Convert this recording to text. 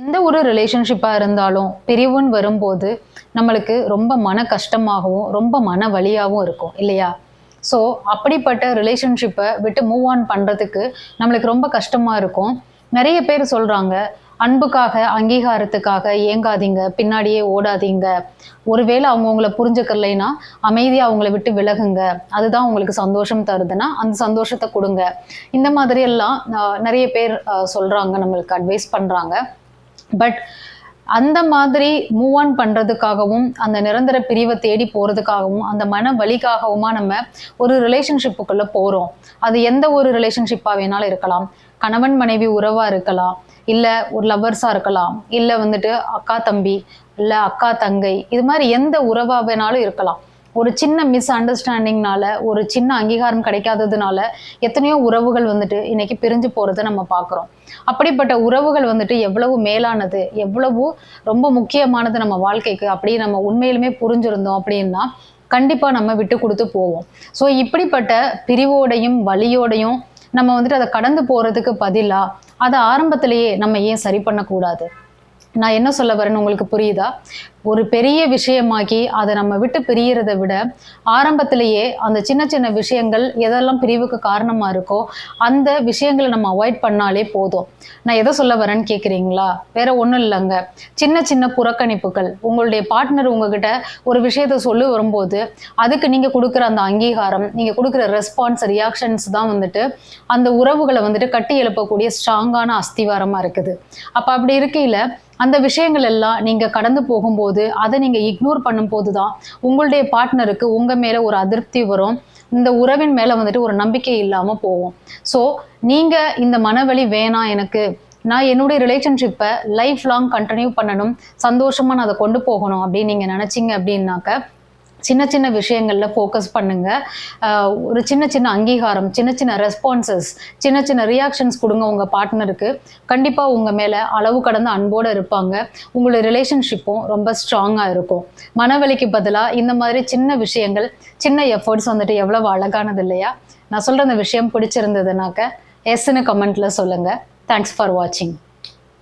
எந்த ஒரு ரிலேஷன்ஷிப்பாக இருந்தாலும் பிரிவுன்னு வரும்போது நம்மளுக்கு ரொம்ப மன கஷ்டமாகவும் ரொம்ப மன வலியாகவும் இருக்கும் இல்லையா? ஸோ அப்படிப்பட்ட ரிலேஷன்ஷிப்பை விட்டு மூவ் ஆன் பண்ணுறதுக்கு நம்மளுக்கு ரொம்ப கஷ்டமாக இருக்கும். நிறைய பேர் சொல்கிறாங்க, அன்புக்காக அங்கீகாரத்துக்காக ஏங்காதீங்க, பின்னாடியே ஓடாதீங்க, ஒருவேளை அவங்க உங்களை புரிஞ்சுக்கலைன்னா அமைதியாக அவங்கள விட்டு விலகுங்க, அதுதான் உங்களுக்கு சந்தோஷம் தருதுன்னா அந்த சந்தோஷத்தை கொடுங்க. இந்த மாதிரியெல்லாம் நிறைய பேர் சொல்கிறாங்க, நம்மளுக்கு அட்வைஸ் பண்ணுறாங்க. பட் அந்த மாதிரி மூவ் ஆன் பண்ணுறதுக்காகவும் அந்த நிரந்தர பிரிவை தேடி போகிறதுக்காகவும் அந்த மன வலிக்காகவுமா நம்ம ஒரு ரிலேஷன்ஷிப்புக்குள்ளே போகிறோம். அது எந்த ஒரு ரிலேஷன்ஷிப்பாக வேணாலும் இருக்கலாம். கணவன் மனைவி உறவாக இருக்கலாம், இல்லை ஒரு லவ்வர்ஸாக இருக்கலாம், இல்லை வந்துட்டு அக்கா தம்பி, இல்லை அக்கா தங்கை, இது மாதிரி எந்த உறவாக வேணாலும் இருக்கலாம். ஒரு சின்ன மிஸ் அண்டர்ஸ்டாண்டிங்னால, ஒரு சின்ன அங்கீகாரம் கிடைக்காததுனால எத்தனையோ உறவுகள் வந்துட்டு இன்னைக்கு பிரிஞ்சு போகிறத நம்ம பார்க்குறோம். அப்படிப்பட்ட உறவுகள் வந்துட்டு எவ்வளவு மேலானது, எவ்வளவு ரொம்ப முக்கியமானது நம்ம வாழ்க்கைக்கு அப்படி நம்ம உண்மையிலுமே புரிஞ்சிருந்தோம் அப்படின்னா கண்டிப்பாக நம்ம விட்டு கொடுத்து போவோம். ஸோ இப்படிப்பட்ட பிரிவோடையும் வலியோடையும் நம்ம வந்துட்டு அதை கடந்து போகிறதுக்கு பதிலாக அதை ஆரம்பத்திலேயே நம்ம ஏன் சரி பண்ணக்கூடாது? நான் என்ன சொல்ல வரேன்னு உங்களுக்கு புரியுதா? ஒரு பெரிய விஷயமாக்கி அதை நம்ம விட்டு பிரியறத விட ஆரம்பத்திலேயே அந்த சின்ன சின்ன விஷயங்கள் எதெல்லாம் பிரிவுக்கு காரணமா இருக்கோ அந்த விஷயங்களை நம்ம அவாய்ட் பண்ணாலே போதும். நான் எதை சொல்ல வரேன்னு கேட்குறீங்களா? வேற ஒன்றும் இல்லைங்க. சின்ன சின்ன புறக்கணிப்புகள், உங்களுடைய பார்ட்னர் உங்ககிட்ட ஒரு விஷயத்த சொல்லி வரும்போது அதுக்கு நீங்க கொடுக்குற அந்த அங்கீகாரம், நீங்க கொடுக்குற ரெஸ்பான்ஸ், ரியாக்ஷன்ஸ் தான் வந்துட்டு அந்த உறவுகளை வந்துட்டு கட்டி எழுப்பக்கூடிய ஸ்ட்ராங்கான அஸ்திவாரமா இருக்குது. அப்ப அப்படி இருக்கையில அந்த விஷயங்கள் எல்லாம் நீங்க கடந்து போகும்போது அதை நீங்க இக்னோர் பண்ணும்போது தான் உங்களுடைய பார்ட்னருக்கு உங்க மேல ஒரு அதிருப்தி வரும், இந்த உறவின் மேல வந்துட்டு ஒரு நம்பிக்கை இல்லாம போகும். ஸோ நீங்க இந்த மனவலி வேணாம், எனக்கு நான் என்னுடைய ரிலேஷன்ஷிப்பை லைஃப் லாங் கண்டினியூ பண்ணணும், சந்தோஷமா நான் அதை கொண்டு போகணும் அப்படின்னு நீங்க நினைச்சீங்க அப்படின்னாக்க சின்ன சின்ன விஷயங்கள்ல ஃபோக்கஸ் பண்ணுங்க. ஒரு சின்ன சின்ன அங்கீகாரம், சின்ன சின்ன ரெஸ்பான்சஸ், சின்ன சின்ன ரியாக்ஷன்ஸ் கொடுங்க உங்க பார்ட்னருக்கு. கண்டிப்பா உங்க மேல அளவு கடந்த அன்போடு இருப்பாங்க. உங்களுடைய ரிலேஷன்ஷிப்பும் ரொம்ப ஸ்ட்ராங்கா இருக்கும். மனவலிக்கு பதிலாக இந்த மாதிரி சின்ன விஷயங்கள், சின்ன எஃபர்ட்ஸ் வந்துட்டு எவ்வளவு அழகானது இல்லையா? நான் சொல்ற அந்த விஷயம் பிடிச்சிருந்ததுனாக்க எஸ்ன்னு கமெண்ட்ல சொல்லுங்க. தேங்க்ஸ் ஃபார் வாட்சிங்.